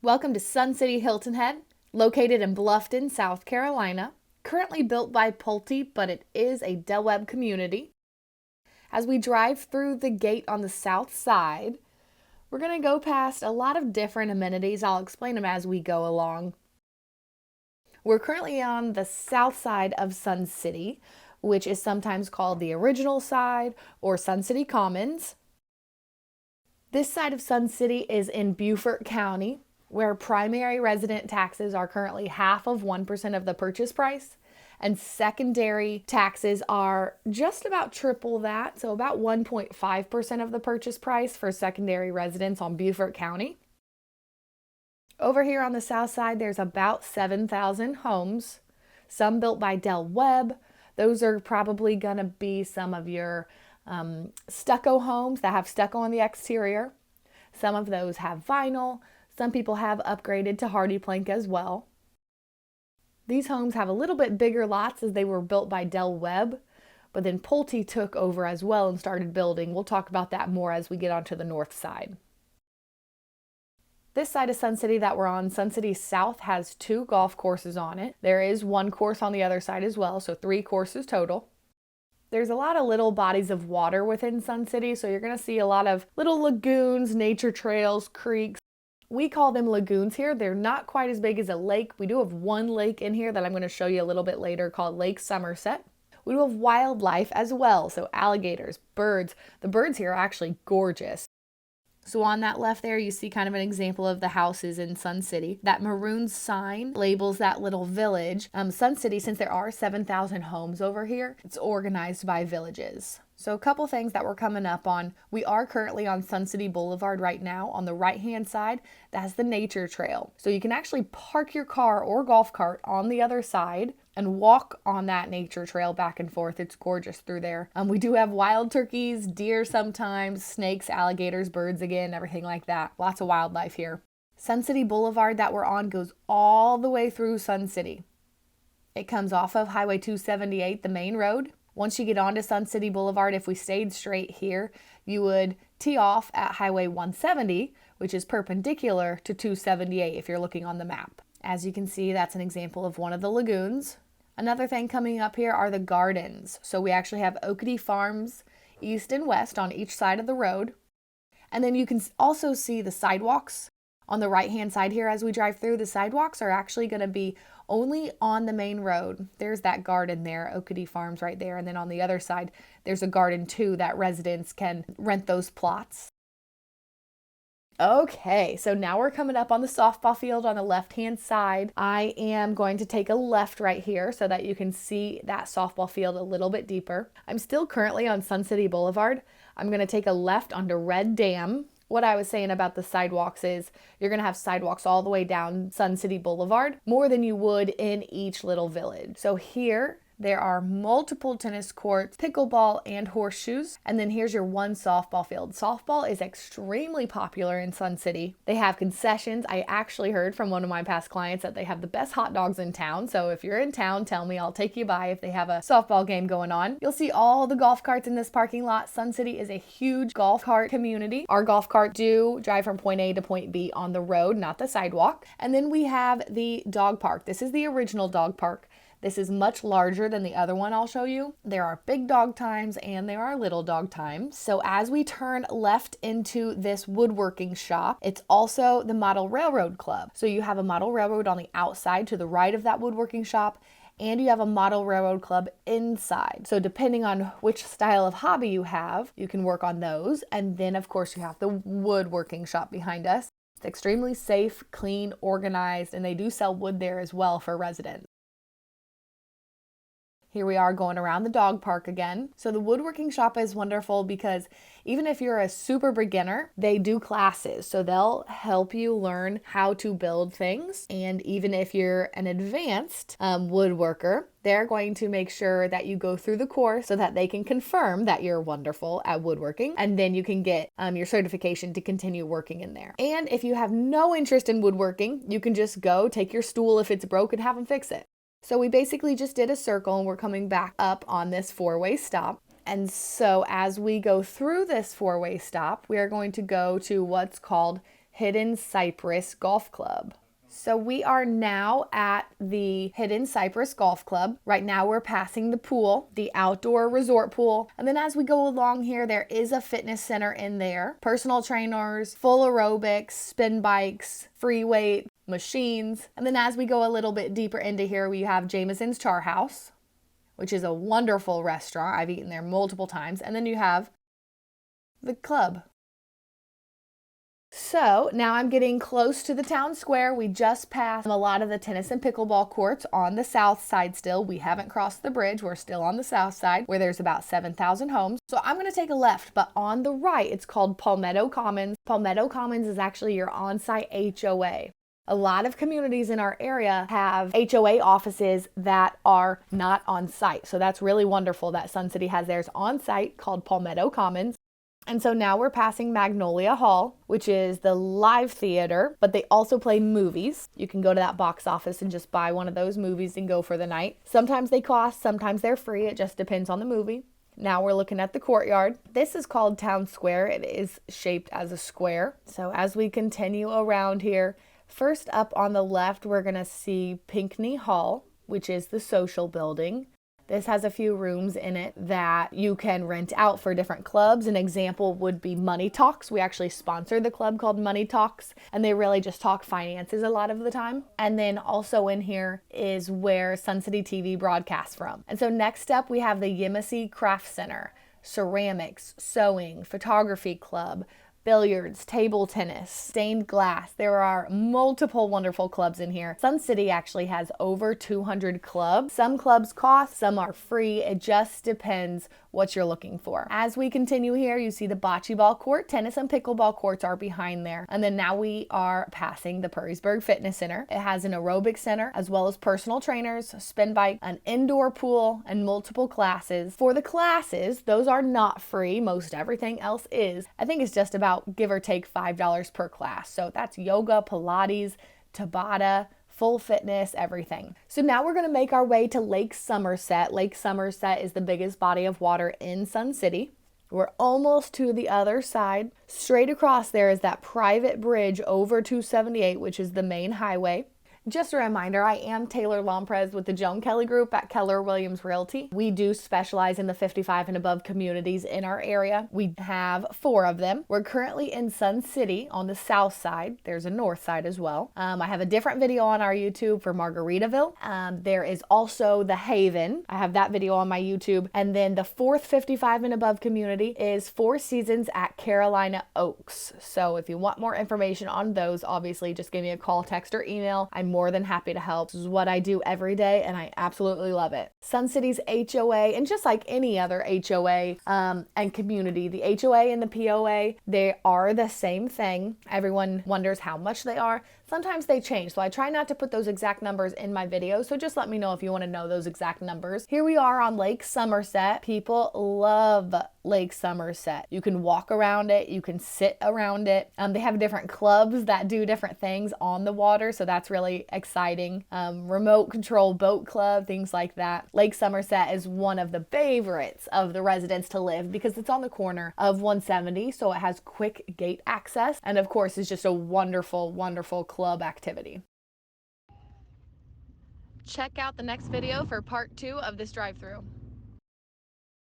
Welcome to Sun City Hilton Head, located in Bluffton, South Carolina. Currently built by Pulte, but it is a Webb community. As we drive through the gate on the south side, we're going to go past a lot of different amenities. I'll explain them as we go along. We're currently on the south side of Sun City, which is sometimes called the original side or Sun City Commons. This side of Sun City is in Beaufort County, where primary resident taxes are currently half of 1% of the purchase price, and secondary taxes are just about triple that, so about 1.5% of the purchase price for secondary residents on Beaufort County. Over here on the south side, there's about 7,000 homes, some built by Webb. Those are probably going to be some of your stucco homes that have stucco on the exterior. Some of those have vinyl. Some people have upgraded to hardy plank as well. These homes have a little bit bigger lots as they were built by Webb, but then Pulte took over as well and started building. We'll talk about that more as we get onto the north side. This side of Sun City that we're on, Sun City South, has 2 golf courses on it. There is 1 course on the other side as well, so 3 courses total. There's a lot of little bodies of water within Sun City, so you're going to see a lot of little lagoons, nature trails, creeks. We call them lagoons here. They're not quite as big as a lake. We do have 1 lake in here that I'm going to show you a little bit later called Lake Somerset. We do have wildlife as well, so alligators, birds. The birds here are actually gorgeous. So on that left there, you see kind of an example of the houses in Sun City. That maroon sign labels that little village. Sun City, since there are 7,000 homes over here, it's organized by villages. So a couple things that we're coming up on. We are currently on Sun City Boulevard right now. On the right-hand side, that's the nature trail. So you can actually park your car or golf cart on the other side and walk on that nature trail back and forth. It's gorgeous through there. We do have wild turkeys, deer sometimes, snakes, alligators, birds again, everything like that. Lots of wildlife here. Sun City Boulevard that we're on goes all the way through Sun City. It comes off of Highway 278, the main road. Once you get onto Sun City Boulevard, if we stayed straight here, you would tee off at Highway 170, which is perpendicular to 278 if you're looking on the map. As you can see, that's an example of one of the lagoons. Another thing coming up here are the gardens. So we actually have Oakety Farms east and west on each side of the road. And then you can also see the sidewalks on the right-hand side here as we drive through. The sidewalks are actually going to be only on the main road. There's that garden there, Oakety Farms right there. And then on the other side, there's a garden too that residents can rent those plots. Okay, so now we're coming up on the softball field on the left-hand side. I am going to take a left right here so that you can see that softball field a little bit deeper. I'm still currently on Sun City Boulevard. I'm going to take a left onto Red Dam. What I was saying about the sidewalks is you're going to have sidewalks all the way down Sun City Boulevard, more than you would in each little village. So here, there are multiple tennis courts, pickleball, and horseshoes. And then here's your 1 softball field. Softball is extremely popular in Sun City. They have concessions. I actually heard from one of my past clients that they have the best hot dogs in town. So if you're in town, tell me, I'll take you by if they have a softball game going on. You'll see all the golf carts in this parking lot. Sun City is a huge golf cart community. Our golf cart do drive from point A to point B on the road, not the sidewalk. And then we have the dog park. This is the original dog park. This is much larger than the other one I'll show you. There are big dog times and there are little dog times. So as we turn left into this woodworking shop, it's also the Model Railroad Club. So you have a Model Railroad on the outside to the right of that woodworking shop, and you have a Model Railroad Club inside. So depending on which style of hobby you have, you can work on those. And then of course you have the woodworking shop behind us. It's extremely safe, clean, organized, and they do sell wood there as well for residents. Here we are going around the dog park again. So the woodworking shop is wonderful because even if you're a super beginner, they do classes. So they'll help you learn how to build things. And even if you're an advanced woodworker, they're going to make sure that you go through the course so that they can confirm that you're wonderful at woodworking. And then you can get your certification to continue working in there. And if you have no interest in woodworking, you can just go take your stool if it's broke and have them fix it. So we basically just did a circle and we're coming back up on this 4-way stop. And so as we go through this 4-way stop, we are going to go to what's called Hidden Cypress Golf Club. So we are now at the Hidden Cypress Golf Club. Right now we're passing the pool, the outdoor resort pool. And then as we go along here, there is a fitness center in there. Personal trainers, full aerobics, spin bikes, free weight machines. And then as we go a little bit deeper into here, we have Jameson's Char House, which is a wonderful restaurant. I've eaten there multiple times. And then you have the club. So now I'm getting close to the town square. We just passed a lot of the tennis and pickleball courts on the south side still. We haven't crossed the bridge. We're still on the south side where there's about 7,000 homes. So I'm going to take a left, but on the right, it's called Palmetto Commons. Palmetto Commons is actually your on-site HOA. A lot of communities in our area have HOA offices that are not on site. So that's really wonderful that Sun City has theirs on site called Palmetto Commons. And so now we're passing Magnolia Hall, which is the live theater, but they also play movies. You can go to that box office and just buy one of those movies and go for the night. Sometimes they cost, sometimes they're free. It just depends on the movie. Now we're looking at the courtyard. This is called Town Square. It is shaped as a square. So as we continue around here, first up on the left, we're going to see Pinckney Hall, which is the social building. This has a few rooms in it that you can rent out for different clubs. An example would be Money Talks. We actually sponsor the club called Money Talks, and they really just talk finances a lot of the time. And then also in here is where Sun City TV broadcasts from. And so next up, we have the Yemassee Craft Center, ceramics, sewing, photography club, billiards, table tennis, stained glass. There are multiple wonderful clubs in here. Sun City actually has over 200 clubs. Some clubs cost, some are free. It just depends what you're looking for. As we continue here, you see the bocce ball court, tennis and pickleball courts are behind there. And then now we are passing the Perrysburg Fitness Center. It has an aerobic center as well as personal trainers, spin bike, an indoor pool, and multiple classes. For the classes, those are not free. Most everything else is. I think it's just about give or take $5 per class. So that's yoga, Pilates, Tabata, full fitness, everything. So now we're going to make our way to Lake Somerset. Lake Somerset is the biggest body of water in Sun City. We're almost to the other side. Straight across there is that private bridge over 278, which is the main highway. Just a reminder, I am Taylor Lomprez with the Joan Kelly Group at Keller Williams Realty. We do specialize in the 55 and above communities in our area. We have 4 of them. We're currently in Sun City on the south side. There's a north side as well. I have a different video on our YouTube for Margaritaville. There is also the Haven. I have that video on my YouTube. And then the 4th 55 and above community is Four Seasons at Carolina Oaks. So if you want more information on those, obviously just give me a call, text, or email. I'm more than happy to help. This is what I do every day and I absolutely love it. Sun City's HOA, and just like any other HOA and community, the HOA and the POA, they are the same thing. Everyone wonders how much they are. Sometimes they change, so I try not to put those exact numbers in my video, so just let me know if you want to know those exact numbers. Here we are on Lake Somerset. People love Lake Somerset. You can walk around it, you can sit around it. They have different clubs that do different things on the water, so that's really exciting. Remote control boat club, things like that. Lake Somerset is one of the favorites of the residents to live because it's on the corner of 170, so it has quick gate access, and of course it's just a wonderful, wonderful club activity. Check out the next video for part 2 of this drive-through.